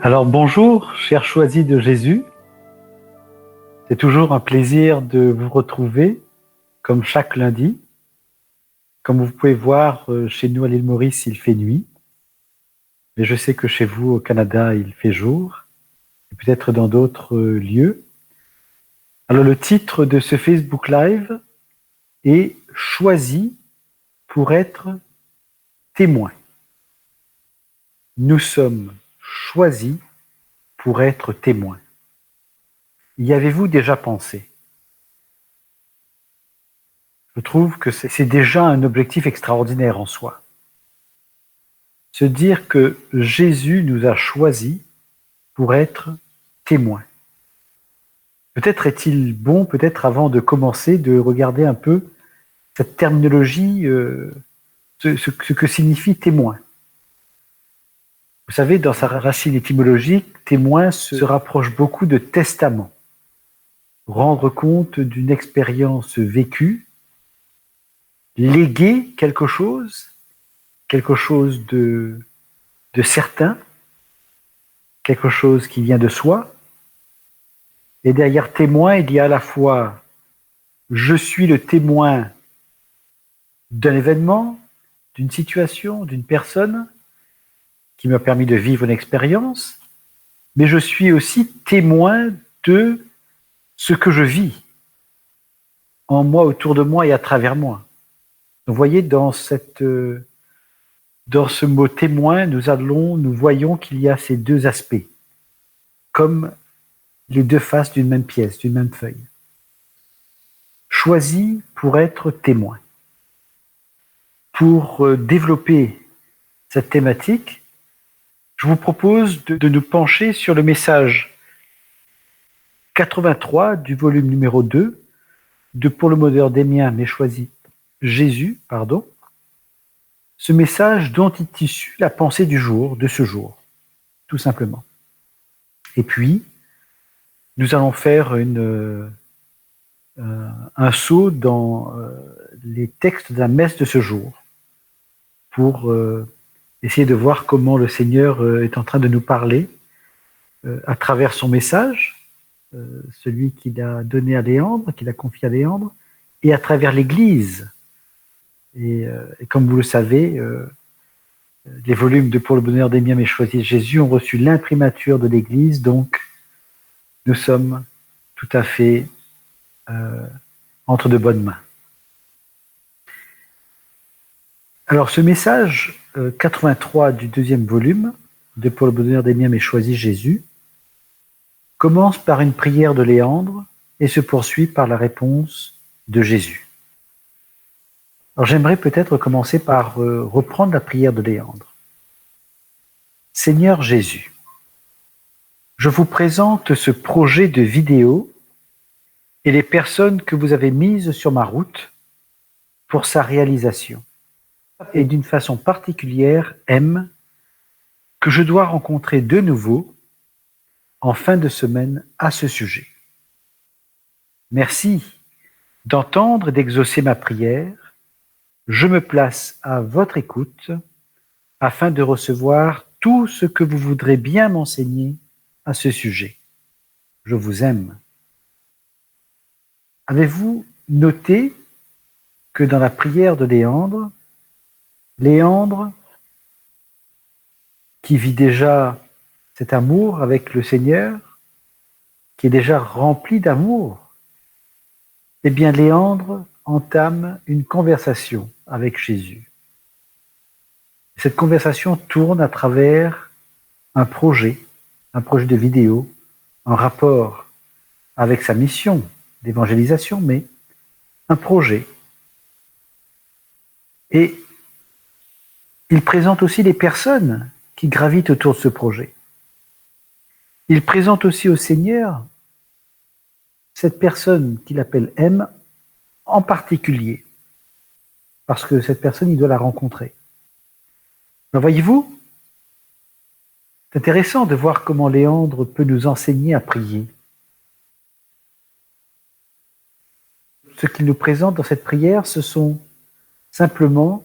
Alors bonjour, chers choisis de Jésus. C'est toujours un plaisir de vous retrouver, comme chaque lundi. Comme vous pouvez voir, chez nous à l'île Maurice, il fait nuit. Mais je sais que chez vous, au Canada, il fait jour. Et peut-être dans d'autres lieux. Alors le titre de ce Facebook Live est « Choisi pour être témoin ». Nous sommes choisis pour être témoins. Y avez-vous déjà pensé ? Je trouve que c'est déjà un objectif extraordinaire en soi. Se dire que Jésus nous a choisis pour être témoins. Peut-être est-il bon, peut-être avant de commencer, de regarder un peu cette terminologie, ce que signifie témoin. Vous savez, dans sa racine étymologique, témoin se rapproche beaucoup de testament. Rendre compte d'une expérience vécue, léguer quelque chose de certain, quelque chose qui vient de soi. Et derrière témoin, il y a à la fois je suis le témoin d'un événement, d'une situation, d'une personne qui m'a permis de vivre une expérience, mais je suis aussi témoin de ce que je vis en moi, autour de moi et à travers moi. Vous voyez, dans ce mot témoin, nous voyons qu'il y a ces deux aspects, comme les deux faces d'une même pièce, d'une même feuille. Choisi pour être témoin. Pour développer cette thématique, je vous propose de nous pencher sur le message 83 du volume numéro 2 de Pour le bonheur des miens, mais choisi Jésus, ce message dont est issue la pensée du jour, de ce jour, tout simplement. Et puis, nous allons faire un saut dans les textes de la messe de ce jour pour essayer de voir comment le Seigneur est en train de nous parler à travers son message, celui qu'il a donné à Léandre, qu'il a confié à Léandre, et à travers l'Église. Et comme vous le savez, les volumes de Pour le bonheur des miens, mais choisi Jésus ont reçu l'imprimature de l'Église, donc nous sommes tout à fait entre de bonnes mains. Alors ce message 83 du deuxième volume de Pour le bonheur des miens, mais choisi Jésus commence par une prière de Léandre et se poursuit par la réponse de Jésus. Alors j'aimerais peut-être commencer par reprendre la prière de Léandre. Seigneur Jésus, je vous présente ce projet de vidéo et les personnes que vous avez mises sur ma route pour sa réalisation. Et d'une façon particulière, M, que je dois rencontrer de nouveau en fin de semaine à ce sujet. Merci d'entendre et d'exaucer ma prière. Je me place à votre écoute afin de recevoir tout ce que vous voudrez bien m'enseigner à ce sujet. Je vous aime. Avez-vous noté que dans la prière de Léandre, qui vit déjà cet amour avec le Seigneur, qui est déjà rempli d'amour, eh bien Léandre entame une conversation avec Jésus. Cette conversation tourne à travers un projet de vidéo, en rapport avec sa mission d'évangélisation, mais un projet. Et il présente aussi les personnes qui gravitent autour de ce projet. Il présente aussi au Seigneur cette personne qu'il appelle M en particulier, parce que cette personne, il doit la rencontrer. Alors voyez-vous, c'est intéressant de voir comment Léandre peut nous enseigner à prier. Ce qu'il nous présente dans cette prière, ce sont simplement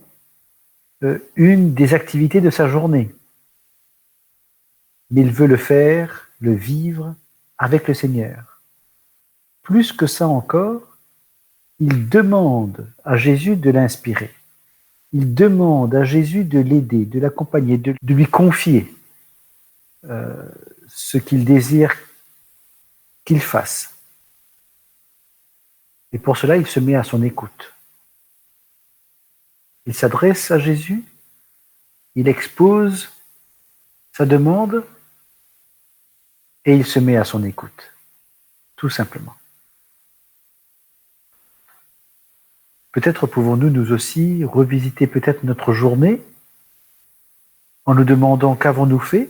une des activités de sa journée. mais il veut le faire, le vivre avec le Seigneur. Plus que ça encore, il demande à Jésus de l'inspirer. Il demande à Jésus de l'aider, de l'accompagner, de lui confier ce qu'il désire qu'il fasse. Et pour cela, il se met à son écoute. Il s'adresse à Jésus, il expose sa demande et il se met à son écoute, tout simplement. Peut-être pouvons-nous nous aussi revisiter peut-être notre journée en nous demandant qu'avons-nous fait?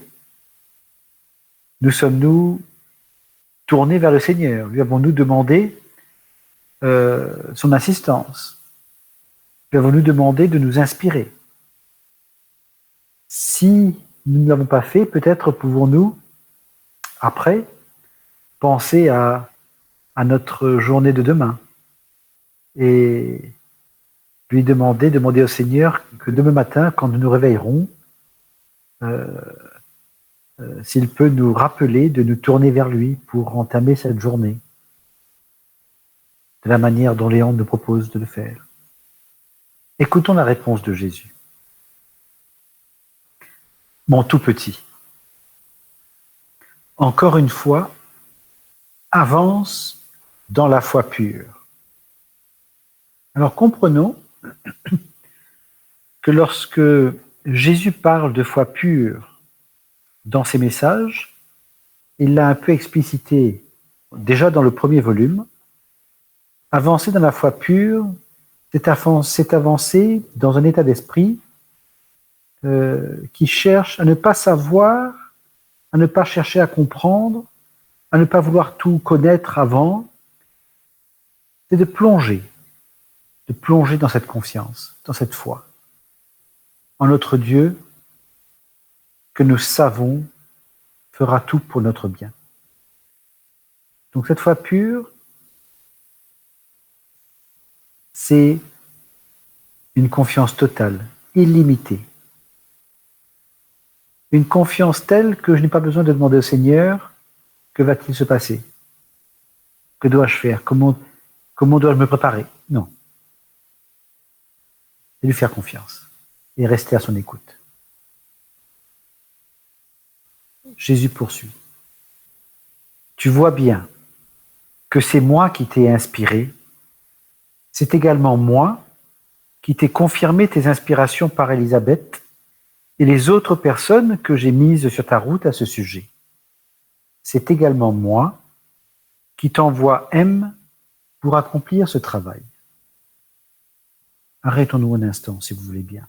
Nous sommes-nous tournés vers le Seigneur? Lui avons-nous demandé son assistance? Lui avons-nous demandé de nous inspirer? Si nous ne l'avons pas fait, peut-être pouvons-nous, après, penser à notre journée de demain et lui demander au Seigneur que demain matin, quand nous nous réveillerons, s'il peut nous rappeler de nous tourner vers lui pour entamer cette journée de la manière dont Léon nous propose de le faire. Écoutons la réponse de Jésus. Mon tout petit, encore une fois, avance dans la foi pure. Alors comprenons que lorsque Jésus parle de foi pure dans ses messages, il l'a un peu explicité déjà dans le premier volume. Avancer dans la foi pure, c'est avancer dans un état d'esprit qui cherche à ne pas savoir, à ne pas chercher à comprendre, à ne pas vouloir tout connaître avant. C'est de plonger dans cette confiance, dans cette foi, en notre Dieu que nous savons fera tout pour notre bien. Donc cette foi pure, c'est une confiance totale, illimitée. Une confiance telle que je n'ai pas besoin de demander au Seigneur que va-t-il se passer? Que dois-je faire? Comment dois-je me préparer? Non. C'est lui faire confiance et rester à son écoute. Jésus poursuit. Tu vois bien que c'est moi qui t'ai inspiré, c'est également moi qui t'ai confirmé tes inspirations par Élisabeth et les autres personnes que j'ai mises sur ta route à ce sujet. C'est également moi qui t'envoie M pour accomplir ce travail. Arrêtons-nous un instant, si vous voulez bien.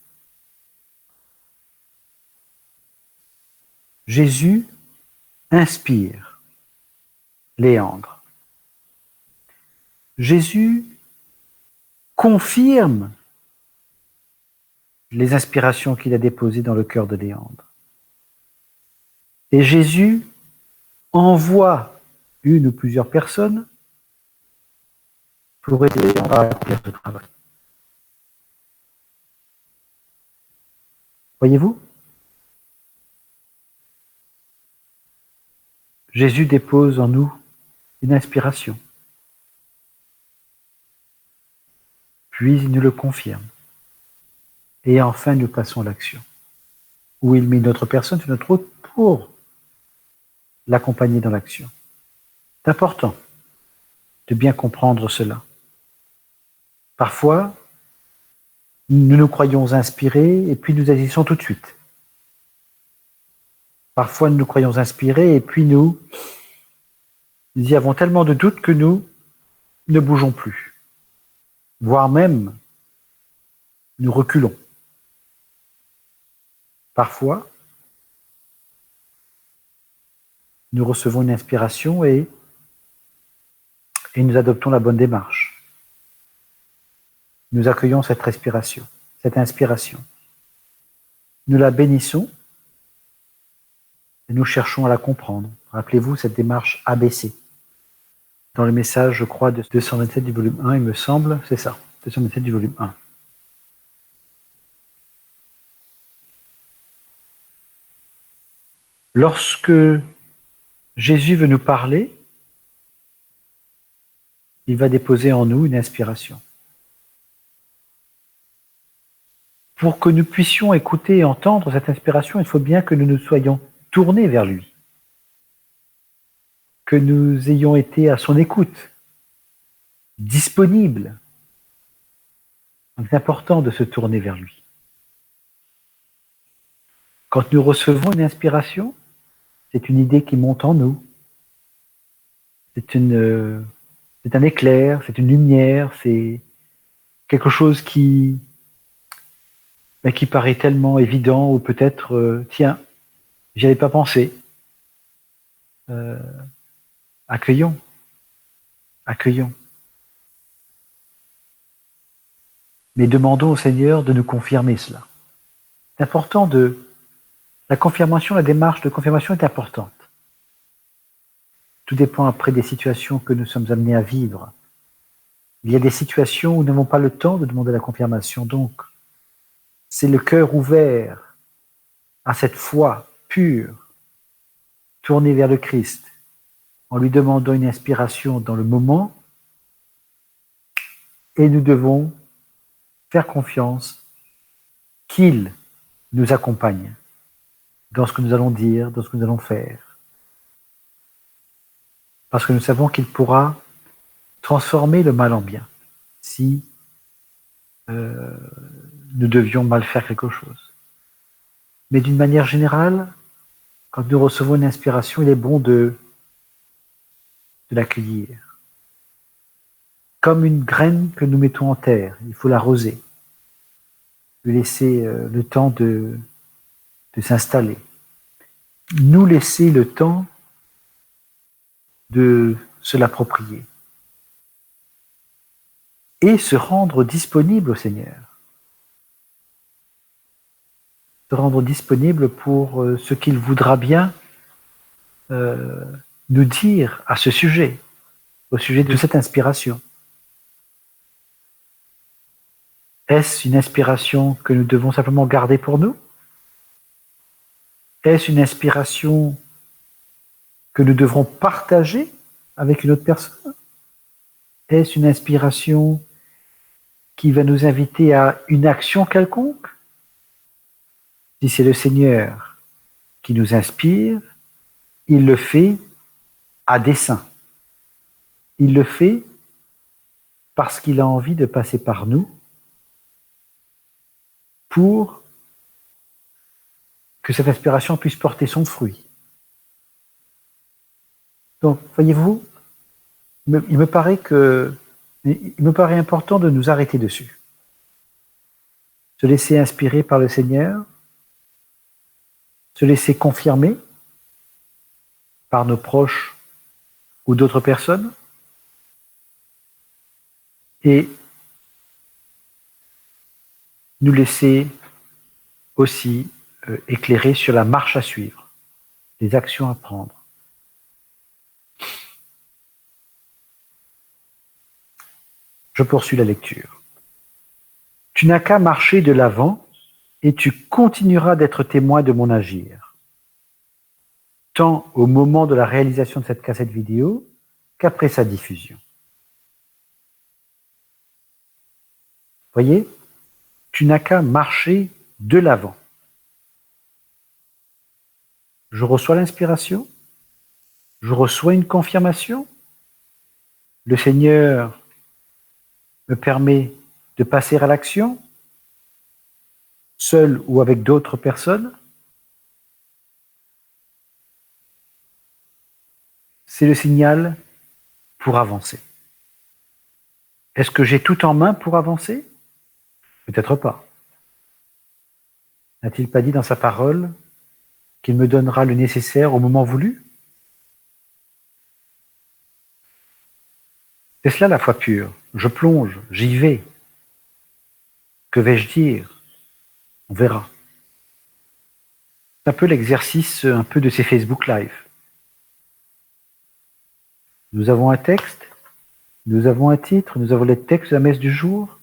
Jésus inspire Léandre. Jésus confirme les inspirations qu'il a déposées dans le cœur de Léandre. Et Jésus envoie une ou plusieurs personnes pour aider Léandre à accomplir ce travail. Voyez-vous? Jésus dépose en nous une inspiration. Puis il nous le confirme. Et enfin, nous passons à l'action, où il met une autre personne sur notre route pour l'accompagner dans l'action. C'est important de bien comprendre cela. Parfois, nous nous croyons inspirés et puis nous agissons tout de suite. Parfois, nous nous croyons inspirés et puis nous y avons tellement de doutes que nous ne bougeons plus. Voire même, nous reculons. Parfois, nous recevons une inspiration et nous adoptons la bonne démarche. Nous accueillons cette respiration, cette inspiration. Nous la bénissons et nous cherchons à la comprendre. Rappelez-vous cette démarche ABC. Dans le message, je crois, de 227 du volume 1, il me semble, c'est ça, 227 du volume 1. Lorsque Jésus veut nous parler, il va déposer en nous une inspiration. Pour que nous puissions écouter et entendre cette inspiration, il faut bien que nous nous soyons tournés vers lui, que nous ayons été à son écoute, disponibles. C'est important de se tourner vers lui. Quand nous recevons une inspiration, c'est une idée qui monte en nous. C'est un éclair, c'est une lumière, c'est quelque chose qui paraît tellement évident, ou peut-être, tiens, j'y avais pas pensé. Accueillons. Mais demandons au Seigneur de nous confirmer cela. C'est important la confirmation, la démarche de confirmation est importante. Tout dépend après des situations que nous sommes amenés à vivre. Il y a des situations où nous n'avons pas le temps de demander la confirmation, donc c'est le cœur ouvert à cette foi pure, tournée vers le Christ, en lui demandant une inspiration dans le moment, et nous devons faire confiance qu'il nous accompagne dans ce que nous allons dire, dans ce que nous allons faire. Parce que nous savons qu'il pourra transformer le mal en bien si nous devions mal faire quelque chose. Mais d'une manière générale, quand nous recevons une inspiration, il est bon de l'accueillir. Comme une graine que nous mettons en terre, il faut l'arroser, lui laisser le temps de s'installer, nous laisser le temps de se l'approprier et se rendre disponible au Seigneur. Se rendre disponible pour ce qu'il voudra bien nous dire à ce sujet, au sujet de cette inspiration. Est-ce une inspiration que nous devons simplement garder pour nous? Est-ce une inspiration que nous devrons partager avec une autre personne? Est-ce une inspiration qui va nous inviter à une action quelconque? Si c'est le Seigneur qui nous inspire, il le fait à dessein. Il le fait parce qu'il a envie de passer par nous pour que cette inspiration puisse porter son fruit. Donc, voyez-vous, il me paraît important de nous arrêter dessus. Se laisser inspirer par le Seigneur, se laisser confirmer par nos proches ou d'autres personnes, et nous laisser aussi éclairer sur la marche à suivre, les actions à prendre. Je poursuis la lecture. Tu n'as qu'à marcher de l'avant et tu continueras d'être témoin de mon agir, tant au moment de la réalisation de cette cassette vidéo qu'après sa diffusion. Voyez, tu n'as qu'à marcher de l'avant. Je reçois l'inspiration, je reçois une confirmation, le Seigneur me permet de passer à l'action, seul ou avec d'autres personnes. C'est le signal pour avancer. Est-ce que j'ai tout en main pour avancer? Peut-être pas. N'a-t-il pas dit dans sa parole qu'il me donnera le nécessaire au moment voulu? C'est cela la foi pure. Je plonge, j'y vais. Que vais-je dire? On verra. C'est un peu l'exercice un peu de ces Facebook Live. Nous avons un texte, nous avons un titre, nous avons les textes de la messe du jour.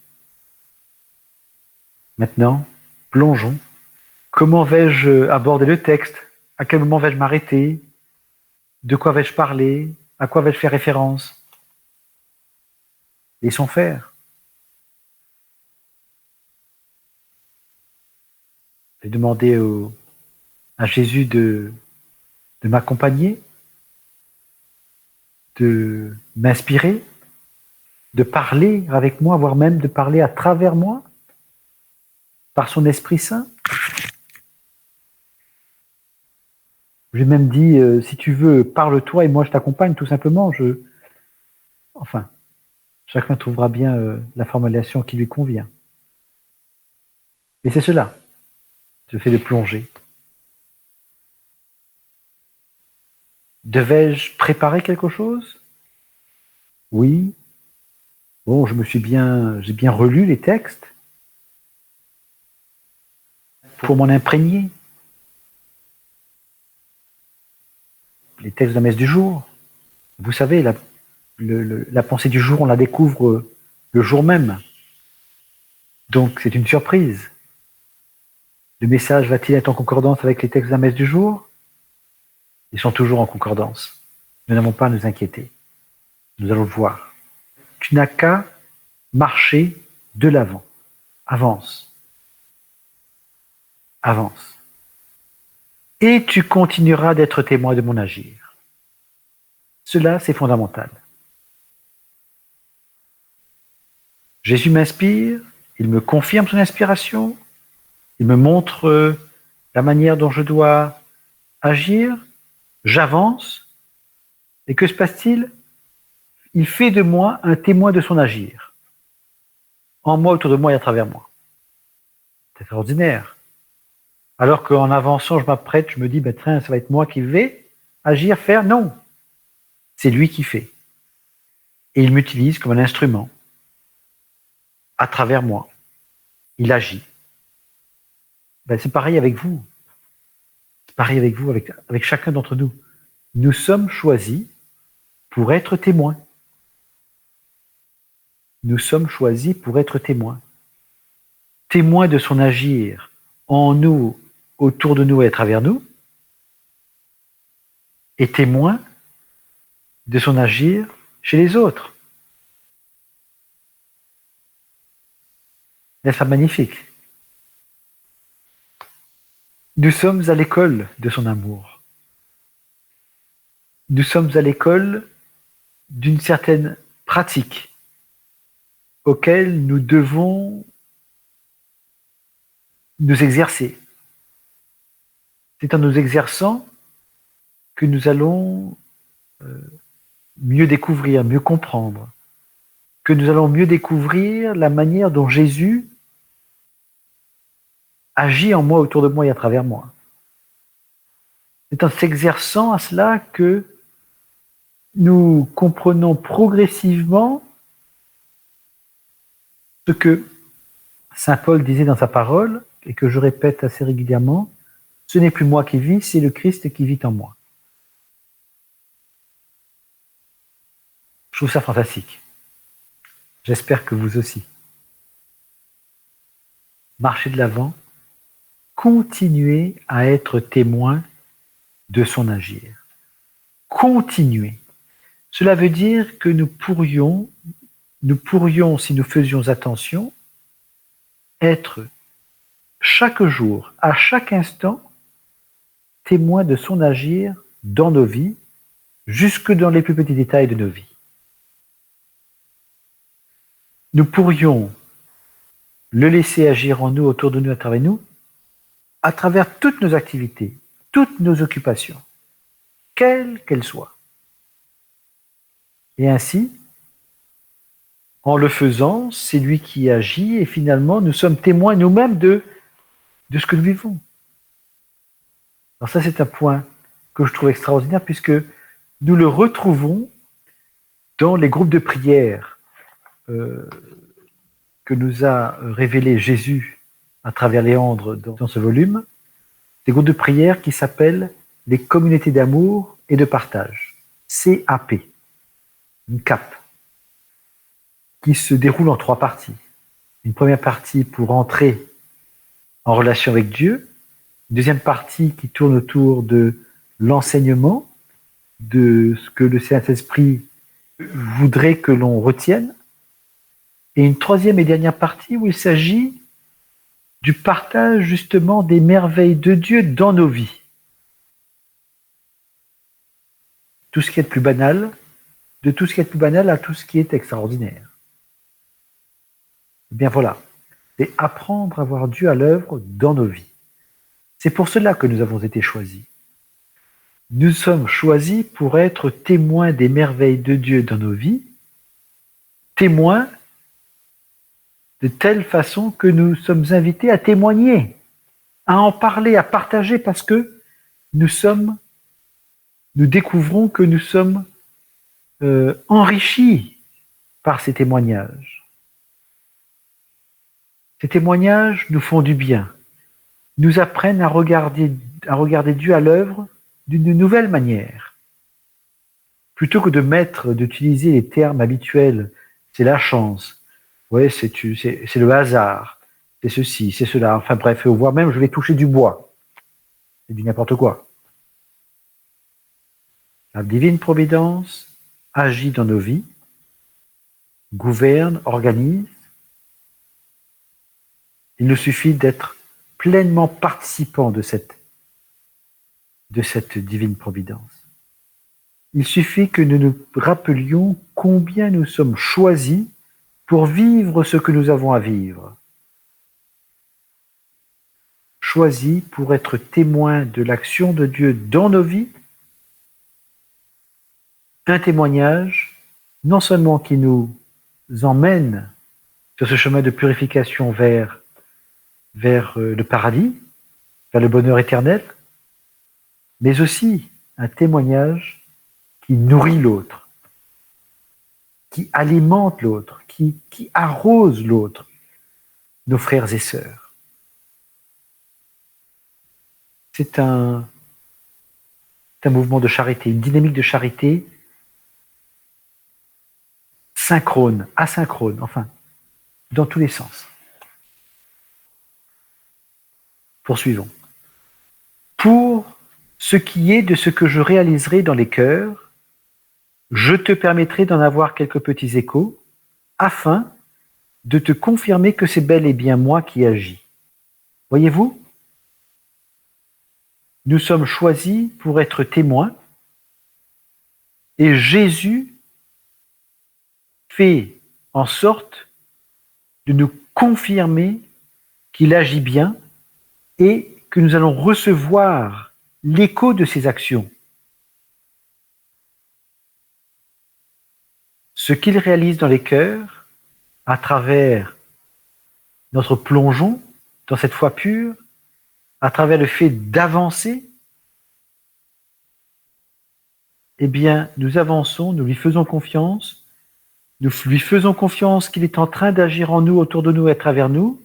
Maintenant, plongeons. Comment vais-je aborder le texte? À quel moment vais-je m'arrêter? De quoi vais-je parler? À quoi vais-je faire référence? Laissons faire. Je vais demander à Jésus de m'accompagner, de m'inspirer, de parler avec moi, voire même de parler à travers moi, par son Esprit Saint. J'ai même dit, si tu veux, parle-toi et moi je t'accompagne, tout simplement. Enfin, chacun trouvera bien la formulation qui lui convient. Et c'est cela, je fais de plonger. Devais-je préparer quelque chose? Oui. Bon, j'ai bien relu les textes pour m'en imprégner. Les textes de la messe du jour. Vous savez, la pensée du jour, on la découvre le jour même. Donc, c'est une surprise. Le message va-t-il être en concordance avec les textes de la messe du jour? Ils sont toujours en concordance. Nous n'avons pas à nous inquiéter. Nous allons le voir. Tu n'as qu'à marcher de l'avant. Avance. Avance. Et tu continueras d'être témoin de mon agir. Cela, c'est fondamental. Jésus m'inspire, il me confirme son inspiration, il me montre la manière dont je dois agir, j'avance, et que se passe-t-il? Il fait de moi un témoin de son agir, en moi, autour de moi et à travers moi. C'est extraordinaire. Alors qu'en avançant, je m'apprête, je me dis, tiens, ça va être moi qui vais agir, faire. Non, c'est lui qui fait. Et il m'utilise comme un instrument, à travers moi. Il agit. C'est pareil avec vous. C'est pareil avec vous, avec chacun d'entre nous. Nous sommes choisis pour être témoins. Nous sommes choisis pour être témoins. Témoins de son agir en nous, autour de nous et à travers nous, et témoins de son agir chez les autres. N'est-ce pas magnifique? Nous sommes à l'école de son amour. Nous sommes à l'école d'une certaine pratique auquel nous devons nous exercer. C'est en nous exerçant que nous allons mieux découvrir, mieux comprendre, que nous allons mieux découvrir la manière dont Jésus agit en moi, autour de moi et à travers moi. C'est en s'exerçant à cela que nous comprenons progressivement ce que saint Paul disait dans sa parole, et que je répète assez régulièrement, ce n'est plus moi qui vis, c'est le Christ qui vit en moi. Je trouve ça fantastique. J'espère que vous aussi. Marchez de l'avant, continuez à être témoin de son agir. Continuez. Cela veut dire que nous pourrions, si nous faisions attention, être chaque jour, à chaque instant, témoin de son agir dans nos vies, jusque dans les plus petits détails de nos vies. Nous pourrions le laisser agir en nous, autour de nous, à travers toutes nos activités, toutes nos occupations, quelles qu'elles soient. Et ainsi, en le faisant, c'est lui qui agit et finalement, nous sommes témoins nous-mêmes de ce que nous vivons. Alors ça, c'est un point que je trouve extraordinaire puisque nous le retrouvons dans les groupes de prière que nous a révélé Jésus à travers Léandre dans ce volume, des groupes de prière qui s'appellent les communautés d'amour et de partage, CAP, une CAP, qui se déroule en 3 parties. Une première partie pour entrer en relation avec Dieu, Deuxième partie qui tourne autour de l'enseignement, de ce que le Saint-Esprit voudrait que l'on retienne. Et une troisième et dernière partie où il s'agit du partage justement des merveilles de Dieu dans nos vies. Tout ce qui est le plus banal, de tout ce qui est le plus banal à tout ce qui est extraordinaire. Eh bien voilà, c'est apprendre à voir Dieu à l'œuvre dans nos vies. C'est pour cela que nous avons été choisis. Nous sommes choisis pour être témoins des merveilles de Dieu dans nos vies, témoins de telle façon que nous sommes invités à témoigner, à en parler, à partager, parce que nous découvrons que nous sommes enrichis par ces témoignages. Ces témoignages nous font du bien, nous apprennent à regarder Dieu à l'œuvre d'une nouvelle manière. Plutôt que d'utiliser les termes habituels, c'est la chance, ouais, c'est le hasard, c'est ceci, c'est cela, enfin bref, voire même je vais toucher du bois. C'est du n'importe quoi. La divine providence agit dans nos vies, gouverne, organise. Il nous suffit d'être pleinement participants de cette divine providence. Il suffit que nous nous rappelions combien nous sommes choisis pour vivre ce que nous avons à vivre. Choisis pour être témoins de l'action de Dieu dans nos vies. Un témoignage, non seulement qui nous emmène sur ce chemin de purification vers le paradis, vers le bonheur éternel, mais aussi un témoignage qui nourrit l'autre, qui alimente l'autre, qui arrose l'autre, nos frères et sœurs. C'est un mouvement de charité, une dynamique de charité synchrone, asynchrone, enfin, dans tous les sens. Poursuivons. Pour ce qui est de ce que je réaliserai dans les cœurs, je te permettrai d'en avoir quelques petits échos, afin de te confirmer que c'est bel et bien moi qui agis. Voyez-vous, nous sommes choisis pour être témoins, et Jésus fait en sorte de nous confirmer qu'il agit bien et que nous allons recevoir l'écho de ses actions. Ce qu'il réalise dans les cœurs, à travers notre plongeon dans cette foi pure, à travers le fait d'avancer, eh bien, nous avançons, nous lui faisons confiance, nous lui faisons confiance qu'il est en train d'agir en nous, autour de nous et à travers nous.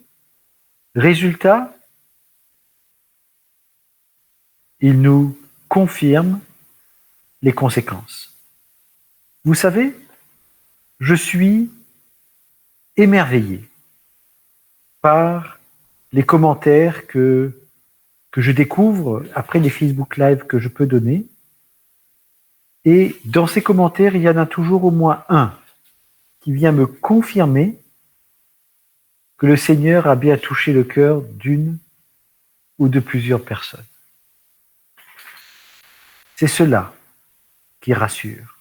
Résultat, il nous confirme les conséquences. Vous savez, je suis émerveillé par les commentaires que je découvre après les Facebook Live que je peux donner. Et dans ces commentaires, il y en a toujours au moins un qui vient me confirmer que le Seigneur a bien touché le cœur d'une ou de plusieurs personnes. C'est cela qui rassure.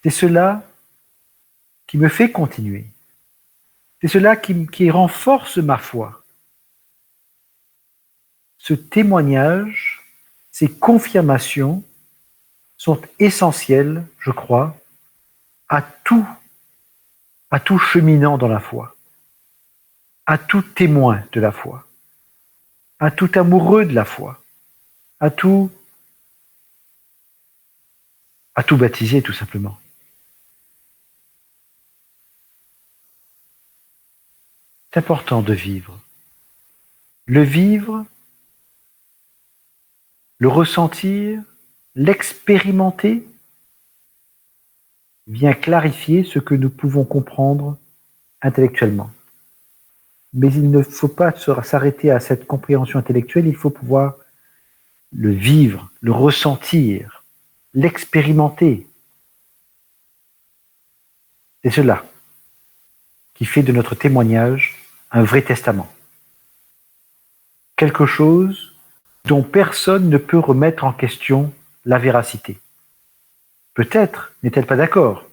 C'est cela qui me fait continuer. C'est cela qui renforce ma foi. Ce témoignage, ces confirmations sont essentielles, je crois, à tout cheminant dans la foi, à tout témoin de la foi, à tout amoureux de la foi, à tout baptisé tout simplement. C'est important de vivre. Le vivre, le ressentir, l'expérimenter vient clarifier ce que nous pouvons comprendre intellectuellement. Mais il ne faut pas s'arrêter à cette compréhension intellectuelle, il faut pouvoir le vivre, le ressentir, l'expérimenter. C'est cela qui fait de notre témoignage un vrai testament. Quelque chose dont personne ne peut remettre en question la véracité. Peut-être n'est-elle pas d'accord.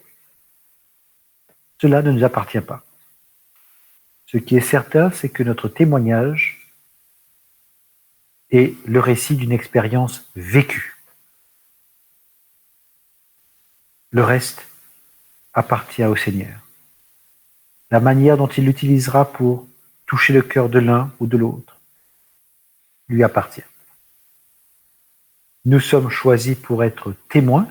Cela ne nous appartient pas. Ce qui est certain, c'est que notre témoignage est le récit d'une expérience vécue. Le reste appartient au Seigneur. La manière dont il l'utilisera pour toucher le cœur de l'un ou de l'autre lui appartient. Nous sommes choisis pour être témoins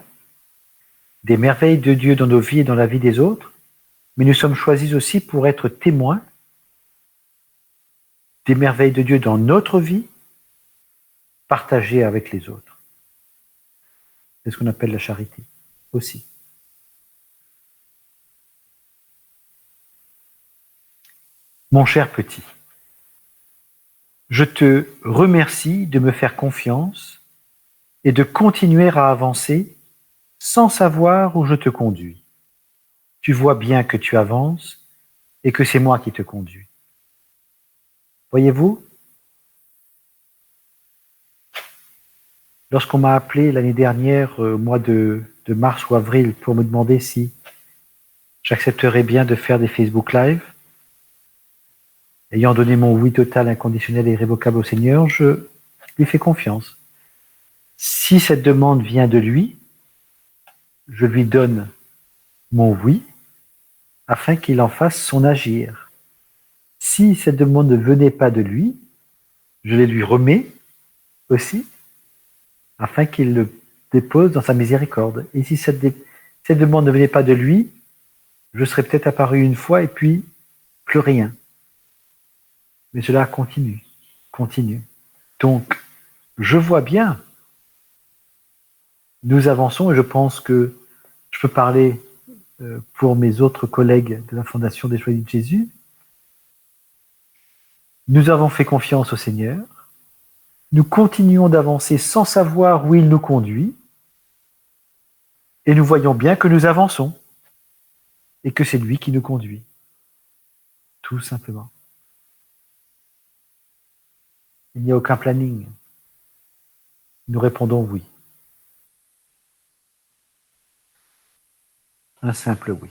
des merveilles de Dieu dans nos vies et dans la vie des autres, mais nous sommes choisis aussi pour être témoins des merveilles de Dieu dans notre vie, partagées avec les autres. C'est ce qu'on appelle la charité aussi. Mon cher petit, je te remercie de me faire confiance et de continuer à avancer sans savoir où je te conduis. Tu vois bien que tu avances et que c'est moi qui te conduis. Voyez-vous, lorsqu'on m'a appelé l'année dernière, au mois de mars ou avril, pour me demander si j'accepterais bien de faire des Facebook Live, ayant donné mon oui total, inconditionnel et irrévocable au Seigneur, je lui fais confiance. Si cette demande vient de lui, je lui donne mon oui afin qu'il en fasse son agir. Si cette demande ne venait pas de lui, je les lui remets aussi afin qu'il le dépose dans sa miséricorde. Et si cette demande ne venait pas de lui, je serais peut-être apparu une fois et puis plus rien. Mais cela continue. Donc, je vois bien, nous avançons et je pense que je peux parler pour mes autres collègues de la Fondation des Choisis de Jésus. Nous avons fait confiance au Seigneur. Nous continuons d'avancer sans savoir où il nous conduit. Et nous voyons bien que nous avançons et que c'est lui qui nous conduit. Tout simplement. Il n'y a aucun planning. Nous répondons oui. Un simple oui.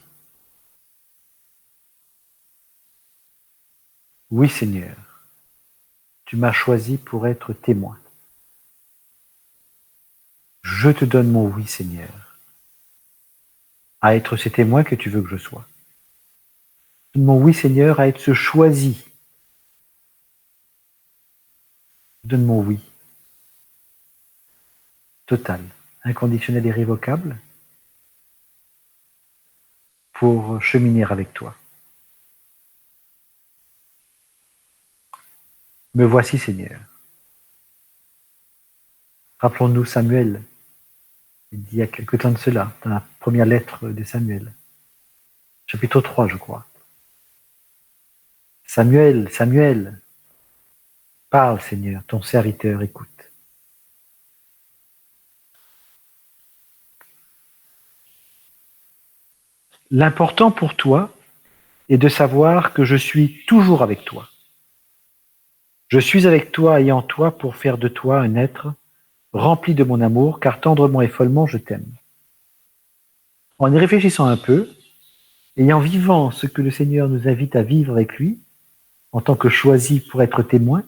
Oui, Seigneur, tu m'as choisi pour être témoin. Je te donne mon oui, Seigneur, à être ces témoins que tu veux que je sois. Mon oui, Seigneur, à être ce choisi. Donne mon oui. Total, inconditionnel et irrévocable pour cheminer avec toi. Me voici, Seigneur. Rappelons-nous Samuel, il y a quelque temps de cela, dans la première lettre de Samuel, chapitre 3, je crois. Samuel, Samuel, parle, Seigneur, ton serviteur écoute. L'important pour toi est de savoir que je suis toujours avec toi. Je suis avec toi et en toi pour faire de toi un être rempli de mon amour, car tendrement et follement je t'aime. En y réfléchissant un peu, et en vivant ce que le Seigneur nous invite à vivre avec lui, en tant que choisi pour être témoin,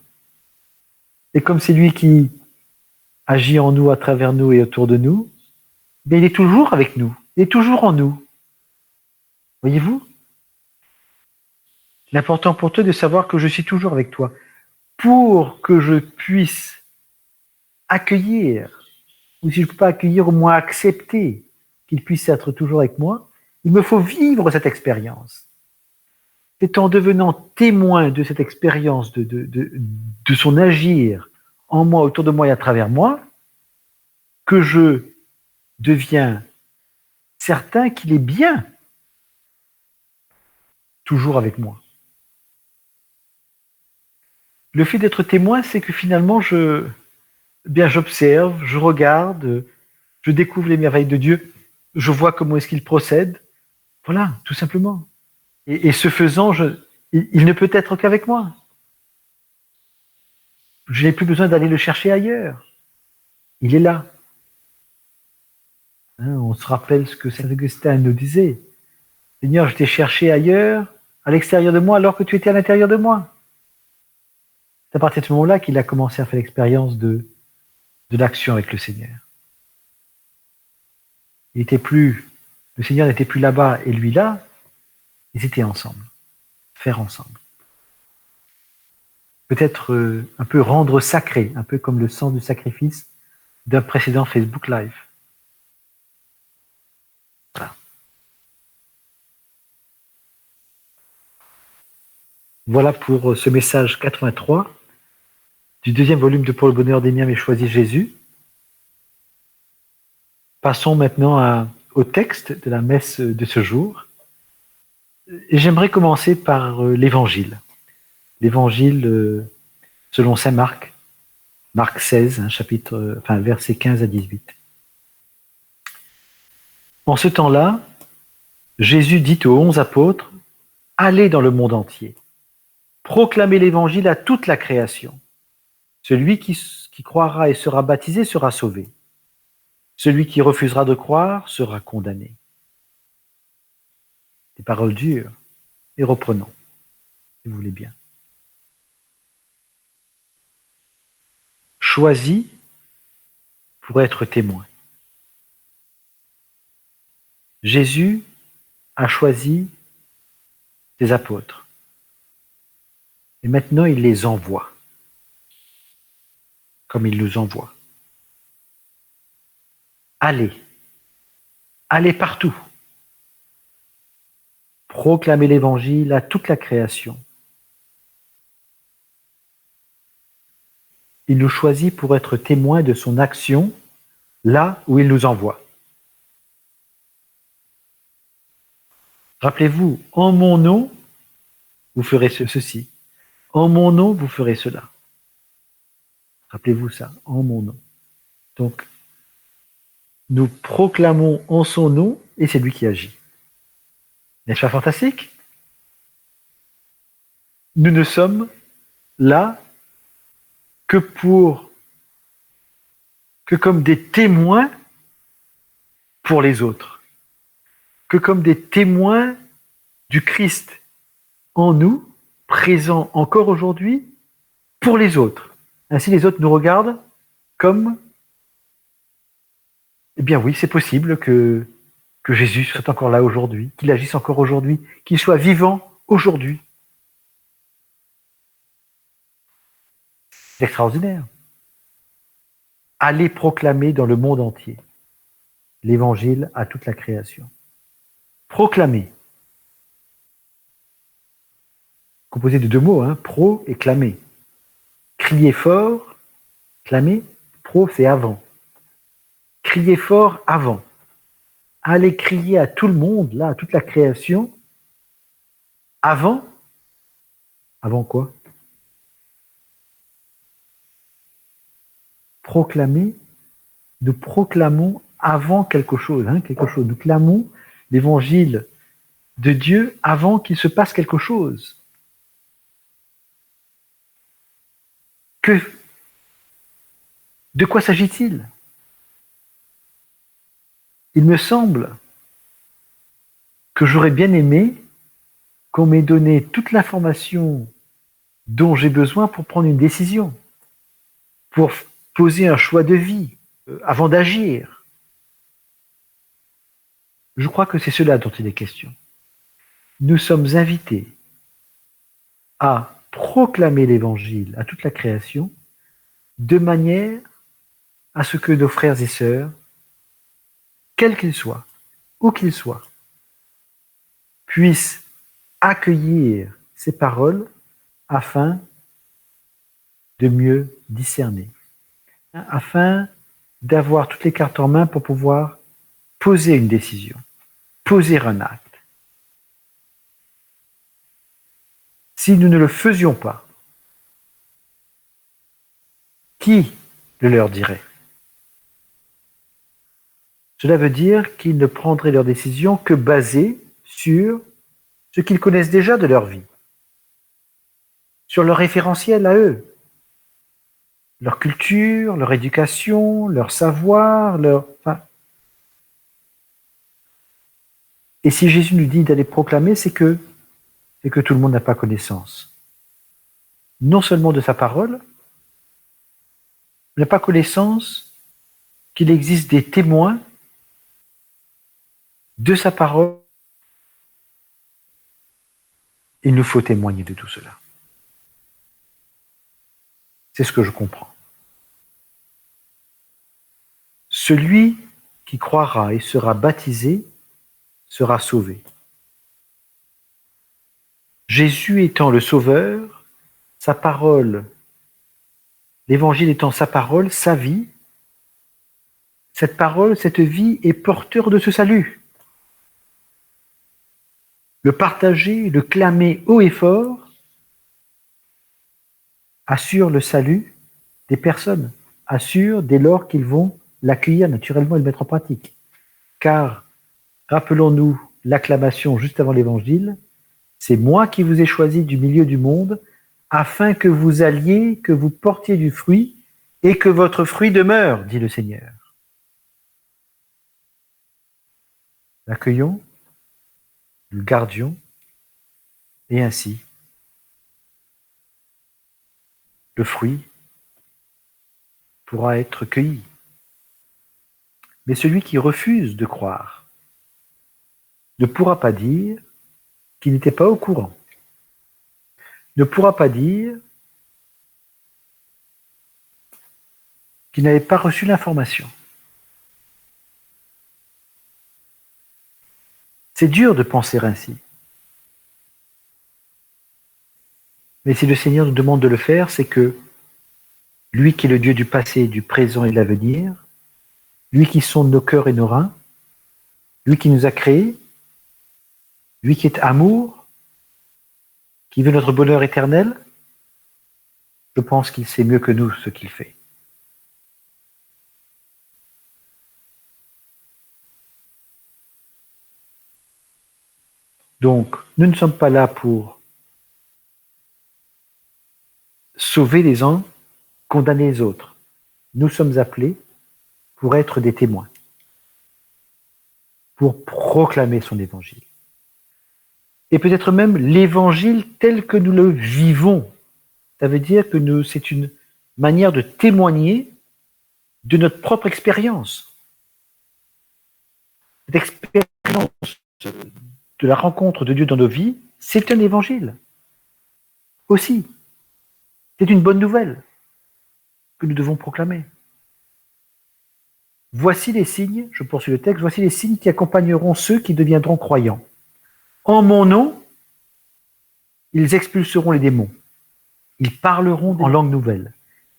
et comme c'est lui qui agit en nous, à travers nous et autour de nous, mais il est toujours avec nous, il est toujours en nous. Voyez-vous? L'important pour toi est de savoir que je suis toujours avec toi, pour que je puisse accueillir, ou si je ne peux pas accueillir, au moins accepter qu'il puisse être toujours avec moi, il me faut vivre cette expérience. C'est en devenant témoin de cette expérience, de son agir en moi, autour de moi et à travers moi, que je deviens certain qu'il est bien toujours avec moi. Le fait d'être témoin, c'est que finalement, j'observe, je regarde, je découvre les merveilles de Dieu, je vois comment est-ce qu'il procède. Voilà, tout simplement. Et ce faisant, il ne peut être qu'avec moi. Je n'ai plus besoin d'aller le chercher ailleurs. Il est là. Hein, on se rappelle ce que Saint Augustin nous disait. Seigneur, je t'ai cherché ailleurs, à l'extérieur de moi, alors que tu étais à l'intérieur de moi. C'est à partir de ce moment-là qu'il a commencé à faire l'expérience de l'action avec le Seigneur. Le Seigneur n'était plus là-bas et lui là, ils étaient ensemble, faire ensemble. Peut-être un peu rendre sacré, un peu comme le sang du sacrifice d'un précédent Facebook Live. Voilà. Voilà pour ce message 83 du deuxième volume de Pour le bonheur des miens, mais choisis Jésus. Passons maintenant au texte de la messe de ce jour. Et j'aimerais commencer par l'évangile. L'évangile selon saint Marc, Marc 16, versets 15 à 18. En ce temps-là, Jésus dit aux 11 apôtres, « Allez dans le monde entier, proclamez l'évangile à toute la création. Celui qui croira et sera baptisé sera sauvé. Celui qui refusera de croire sera condamné. » Des paroles dures, et reprenons, si vous voulez bien. Choisi pour être témoin. Jésus a choisi ses apôtres. Et maintenant, il les envoie, comme il nous envoie. Allez, allez partout. Proclamez l'évangile à toute la création. Il nous choisit pour être témoins de son action là où il nous envoie. Rappelez-vous, en mon nom, vous ferez ceci. En mon nom, vous ferez cela. Rappelez-vous ça, en mon nom. Donc, nous proclamons en son nom et c'est lui qui agit. N'est-ce pas fantastique? Nous ne sommes là que comme des témoins pour les autres, que comme des témoins du Christ en nous, présent encore aujourd'hui, pour les autres. Ainsi, les autres nous regardent comme, eh bien oui, c'est possible que Jésus soit encore là aujourd'hui, qu'il agisse encore aujourd'hui, qu'il soit vivant aujourd'hui. C'est extraordinaire. Allez proclamer dans le monde entier l'évangile à toute la création. Proclamer. Composé de deux mots, hein, pro et clamer. Crier fort, clamer, pro c'est avant. Crier fort avant. Allez crier à tout le monde, là, à toute la création, avant quoi? Proclamer, nous proclamons avant quelque chose, Nous clamons l'évangile de Dieu avant qu'il se passe quelque chose. De quoi s'agit-il? Il me semble que j'aurais bien aimé qu'on m'ait donné toute l'information dont j'ai besoin pour prendre une décision, pour poser un choix de vie, avant d'agir. Je crois que c'est cela dont il est question. Nous sommes invités à proclamer l'évangile à toute la création de manière à ce que nos frères et sœurs, quels qu'ils soient, où qu'ils soient, puissent accueillir ces paroles afin de mieux discerner, afin d'avoir toutes les cartes en main pour pouvoir poser une décision, poser un acte. Si nous ne le faisions pas, qui le leur dirait? Cela veut dire qu'ils ne prendraient leurs décisions que basées sur ce qu'ils connaissent déjà de leur vie, sur leur référentiel à eux, leur culture, leur éducation, leur savoir, Et si Jésus nous dit d'aller proclamer, c'est que tout le monde n'a pas connaissance. Non seulement de sa parole, mais n'a pas connaissance qu'il existe des témoins de sa parole. Il nous faut témoigner de tout cela. C'est ce que je comprends. Celui qui croira et sera baptisé sera sauvé. Jésus étant le Sauveur, sa parole, l'Évangile étant sa parole, sa vie, cette parole, cette vie est porteur de ce salut. Le partager, le clamer haut et fort assure le salut des personnes, assure dès lors qu'ils vont l'accueillir naturellement et le mettre en pratique. Car, rappelons-nous l'acclamation juste avant l'Évangile, c'est moi qui vous ai choisi du milieu du monde afin que vous alliez, que vous portiez du fruit et que votre fruit demeure, dit le Seigneur. L'accueillons, le gardions, et ainsi, le fruit pourra être cueilli. Mais celui qui refuse de croire ne pourra pas dire qu'il n'était pas au courant, ne pourra pas dire qu'il n'avait pas reçu l'information. C'est dur de penser ainsi. Mais si le Seigneur nous demande de le faire, c'est que lui qui est le Dieu du passé, du présent et de l'avenir, lui qui sonde nos cœurs et nos reins, lui qui nous a créés, lui qui est amour, qui veut notre bonheur éternel, je pense qu'il sait mieux que nous ce qu'il fait. Donc, nous ne sommes pas là pour sauver les uns, condamner les autres. Nous sommes appelés pour être des témoins, pour proclamer son évangile. Et peut-être même l'évangile tel que nous le vivons. Ça veut dire que c'est une manière de témoigner de notre propre expérience. Cette expérience de la rencontre de Dieu dans nos vies, c'est un évangile. Aussi. C'est une bonne nouvelle que nous devons proclamer. Voici les signes, je poursuis le texte, voici les signes qui accompagneront ceux qui deviendront croyants. En mon nom, ils expulseront les démons. Ils parleront en langue nouvelle.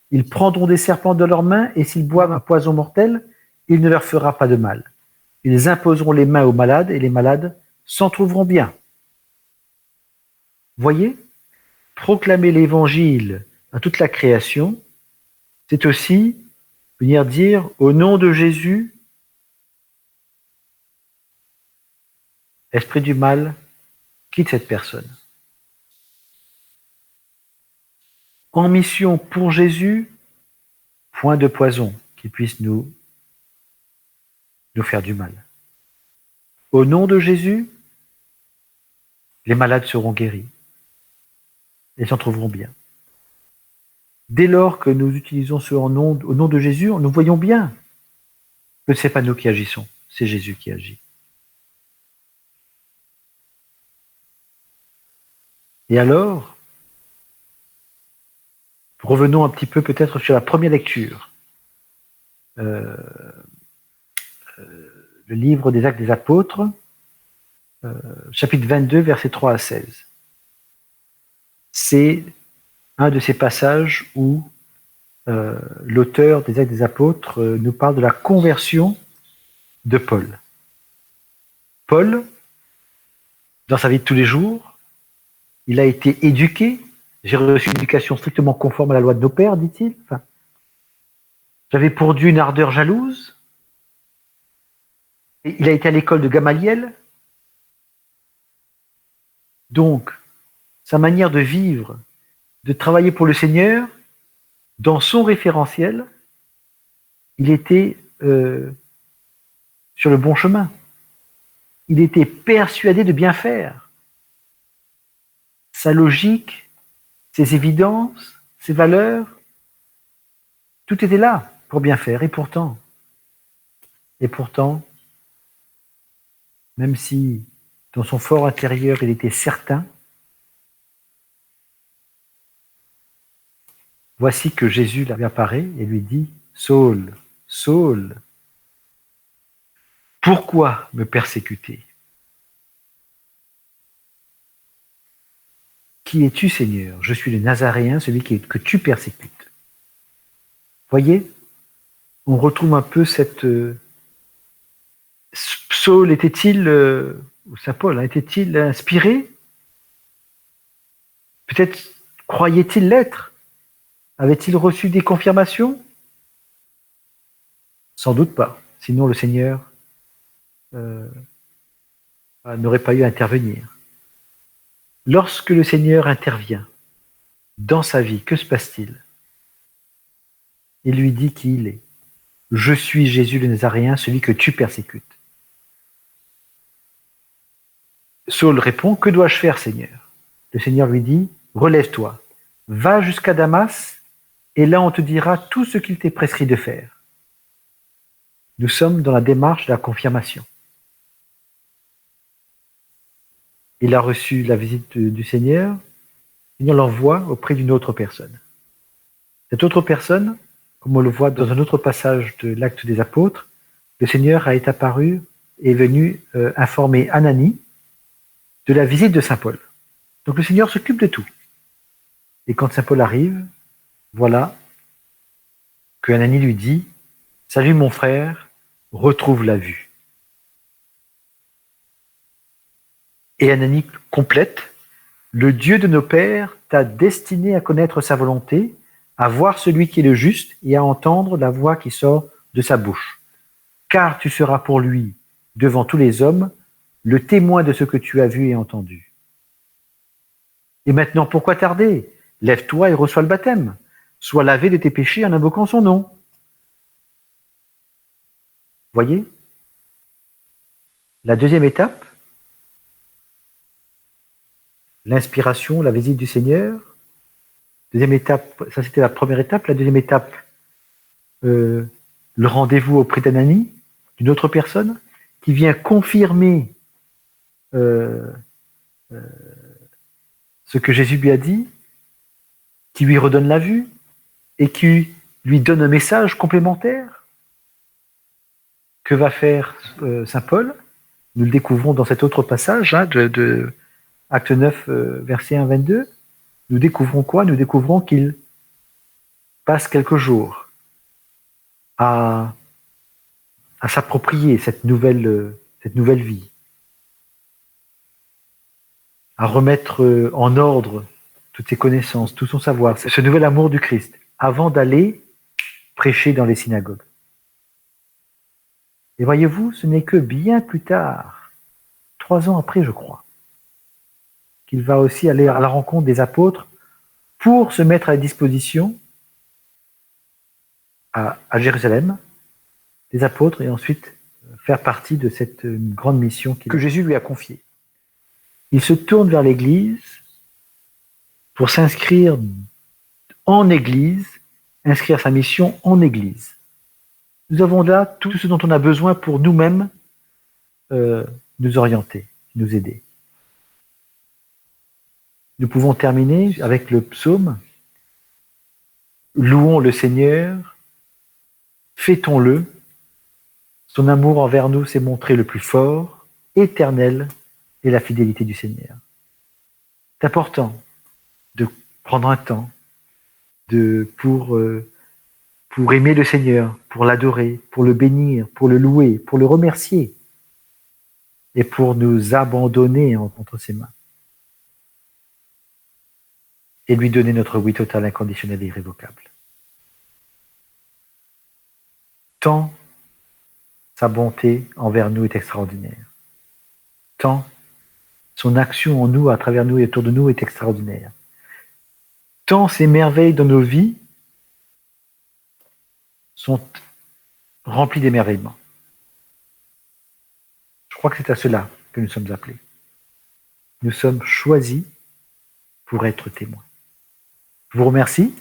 Ils prendront des serpents de leurs mains et s'ils boivent un poison mortel, il ne leur fera pas de mal. Ils imposeront les mains aux malades et les malades s'en trouveront bien. Voyez, proclamer l'évangile à toute la création, c'est aussi venir dire au nom de Jésus, esprit du mal, quitte cette personne. En mission pour Jésus, point de poison qui puisse nous faire du mal. Au nom de Jésus, les malades seront guéris et s'en trouveront bien. Dès lors que nous utilisons ce au nom de Jésus, nous voyons bien que ce n'est pas nous qui agissons, c'est Jésus qui agit. Et alors, revenons un petit peu peut-être sur la première lecture. Le livre des Actes des Apôtres, chapitre 22, versets 3 à 16. C'est un de ces passages où l'auteur des Actes des Apôtres nous parle de la conversion de Paul. Paul, dans sa vie de tous les jours, il a été éduqué. J'ai reçu une éducation strictement conforme à la loi de nos pères, dit-il. Enfin, J'avais pour Dieu une ardeur jalouse. Et il a été à l'école de Gamaliel. Donc, sa manière de vivre, de travailler pour le Seigneur, dans son référentiel, il était sur le bon chemin. Il était persuadé de bien faire. Sa logique, ses évidences, ses valeurs, tout était là pour bien faire. Et pourtant, même si dans son fort intérieur, il était certain, voici que Jésus lui apparaît et lui dit, Saul, Saul, pourquoi me persécuter? Qui es-tu, Seigneur? Je suis le Nazaréen, celui que tu persécutes. Voyez, on retrouve un peu cette... Saul était-il, ou Saint Paul, était-il inspiré? Peut-être croyait-il l'être? Avait-il reçu des confirmations? Sans doute pas. Sinon, le Seigneur n'aurait pas eu à intervenir. Lorsque le Seigneur intervient dans sa vie, que se passe-t-il? Il lui dit qui il est. Je suis Jésus le Nazaréen, celui que tu persécutes. Saul répond, que dois-je faire, Seigneur? Le Seigneur lui dit, relève-toi, va jusqu'à Damas, et là on te dira tout ce qu'il t'est prescrit de faire. Nous sommes dans la démarche de la confirmation. Il a reçu la visite du Seigneur, le Seigneur l'envoie auprès d'une autre personne. Cette autre personne, comme on le voit dans un autre passage de l'Acte des Apôtres, le Seigneur a été apparu et est venu informer Ananie de la visite de Saint Paul. Donc le Seigneur s'occupe de tout. Et quand Saint Paul arrive, voilà que Ananie lui dit « Salut mon frère, retrouve la vue ». Et Ananie complète « Le Dieu de nos pères t'a destiné à connaître sa volonté, à voir celui qui est le juste et à entendre la voix qui sort de sa bouche. Car tu seras pour lui, devant tous les hommes, le témoin de ce que tu as vu et entendu. Et maintenant, pourquoi tarder? Lève-toi et reçois le baptême. Sois lavé de tes péchés en invoquant son nom. » Voyez? La deuxième étape, l'inspiration, la visite du Seigneur. Deuxième étape, ça c'était la première étape. La deuxième étape, le rendez-vous auprès d'Ananie, d'une autre personne, qui vient confirmer ce que Jésus lui a dit, qui lui redonne la vue et qui lui donne un message complémentaire. Que va faire Saint Paul? Nous le découvrons dans cet autre passage de Acte 9, verset 1-22. Nous découvrons quoi? Nous découvrons qu'il passe quelques jours à s'approprier cette nouvelle vie, à remettre en ordre toutes ses connaissances, tout son savoir, ce nouvel amour du Christ, avant d'aller prêcher dans les synagogues. Et voyez-vous, ce n'est que bien plus tard, 3 ans après, je crois, qu'il va aussi aller à la rencontre des apôtres pour se mettre à la disposition à Jérusalem des apôtres et ensuite faire partie de cette grande mission que Jésus lui a confiée. Il se tourne vers l'Église pour s'inscrire en Église, inscrire sa mission en Église. Nous avons là tout ce dont on a besoin pour nous-mêmes nous orienter, nous aider. Nous pouvons terminer avec le psaume « Louons le Seigneur, fêtons-le, son amour envers nous s'est montré le plus fort, éternel est la fidélité du Seigneur. » C'est important de prendre un temps pour aimer le Seigneur, pour l'adorer, pour le bénir, pour le louer, pour le remercier et pour nous abandonner entre ses mains et lui donner notre oui total, inconditionnel et irrévocable. Tant sa bonté envers nous est extraordinaire. Tant son action en nous, à travers nous et autour de nous est extraordinaire. Tant ces merveilles dans nos vies sont remplies d'émerveillement. Je crois que c'est à cela que nous sommes appelés. Nous sommes choisis pour être témoins. Je vous remercie.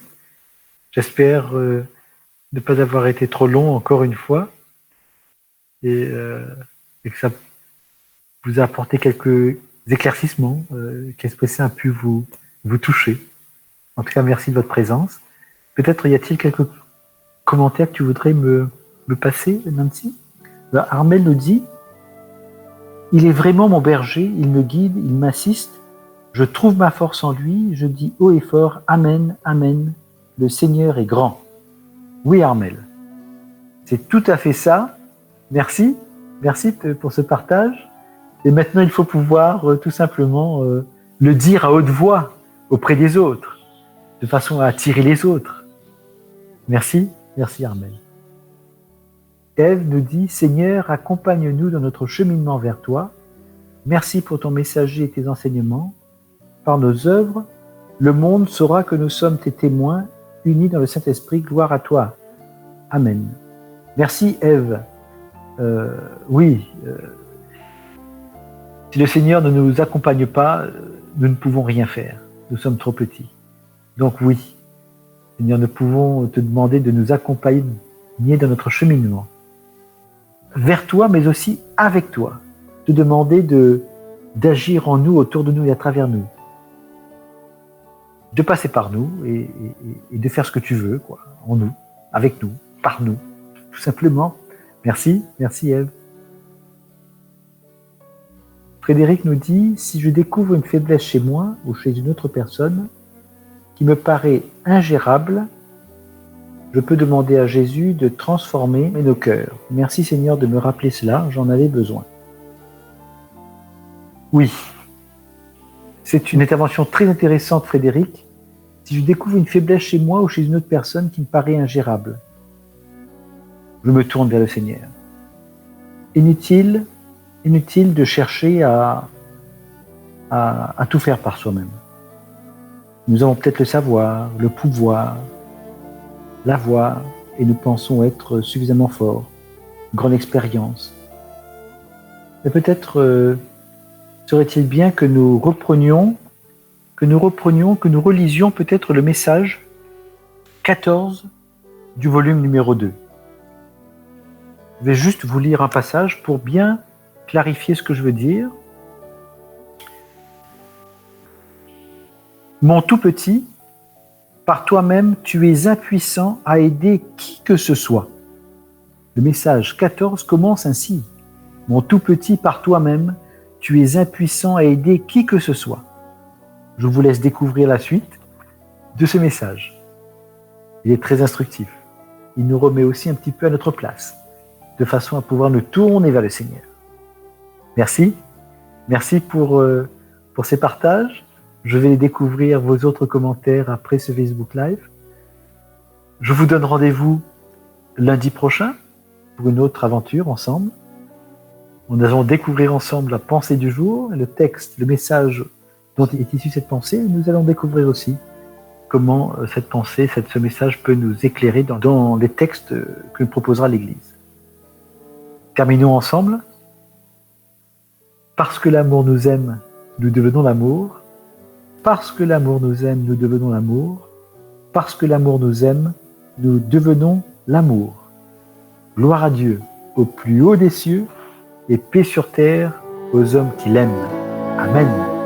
J'espère ne pas avoir été trop long encore une fois et que ça vous a apporté quelques éclaircissements, qu'Espresso a pu vous toucher. En tout cas, merci de votre présence. Peut-être y a-t-il quelques commentaires que tu voudrais me passer, Nancy? Armel nous dit « Il est vraiment mon berger, il me guide, il m'assiste. Je trouve ma force en lui, je dis haut et fort, Amen, Amen, le Seigneur est grand. » Oui, Armel, c'est tout à fait ça. Merci pour ce partage. Et maintenant, il faut pouvoir tout simplement le dire à haute voix auprès des autres, de façon à attirer les autres. Merci Armel. Ève nous dit « Seigneur, accompagne-nous dans notre cheminement vers toi. Merci pour ton messager et tes enseignements. Par nos œuvres, le monde saura que nous sommes tes témoins, unis dans le Saint-Esprit. Gloire à toi. Amen. » Merci Ève. Si le Seigneur ne nous accompagne pas, nous ne pouvons rien faire. Nous sommes trop petits. Donc oui, Seigneur, nous pouvons te demander de nous accompagner dans notre cheminement vers toi, mais aussi avec toi. Te demander d'agir en nous, autour de nous et à travers nous. De passer par nous et de faire ce que tu veux, quoi, en nous, avec nous, par nous, tout simplement. Merci Ève. Frédéric nous dit « Si je découvre une faiblesse chez moi ou chez une autre personne qui me paraît ingérable, je peux demander à Jésus de transformer nos cœurs. Merci Seigneur de me rappeler cela, j'en avais besoin. » Oui, c'est une intervention très intéressante, Frédéric. Si je découvre une faiblesse chez moi ou chez une autre personne qui me paraît ingérable, je me tourne vers le Seigneur. Inutile de chercher à tout faire par soi-même. Nous avons peut-être le savoir, le pouvoir, l'avoir, et nous pensons être suffisamment forts, grande expérience. Mais peut-être serait-il bien que nous relisions peut-être le message 14 du volume numéro 2. Je vais juste vous lire un passage pour bien clarifier ce que je veux dire. Mon tout petit, par toi-même, tu es impuissant à aider qui que ce soit. Le message 14 commence ainsi. Mon tout petit, par toi-même, tu es impuissant à aider qui que ce soit. Je vous laisse découvrir la suite de ce message. Il est très instructif. Il nous remet aussi un petit peu à notre place, de façon à pouvoir nous tourner vers le Seigneur. Merci pour ces partages. Je vais découvrir vos autres commentaires après ce Facebook Live. Je vous donne rendez-vous lundi prochain pour une autre aventure ensemble. Nous allons découvrir ensemble la pensée du jour, le texte, le message dont est issue cette pensée. Nous allons découvrir aussi comment cette pensée, ce message peut nous éclairer dans les textes que nous proposera l'Église. Terminons ensemble. Parce que l'amour nous aime, nous devenons l'amour. Parce que l'amour nous aime, nous devenons l'amour. Parce que l'amour nous aime, nous devenons l'amour. Gloire à Dieu au plus haut des cieux et paix sur terre aux hommes qui l'aiment. Amen.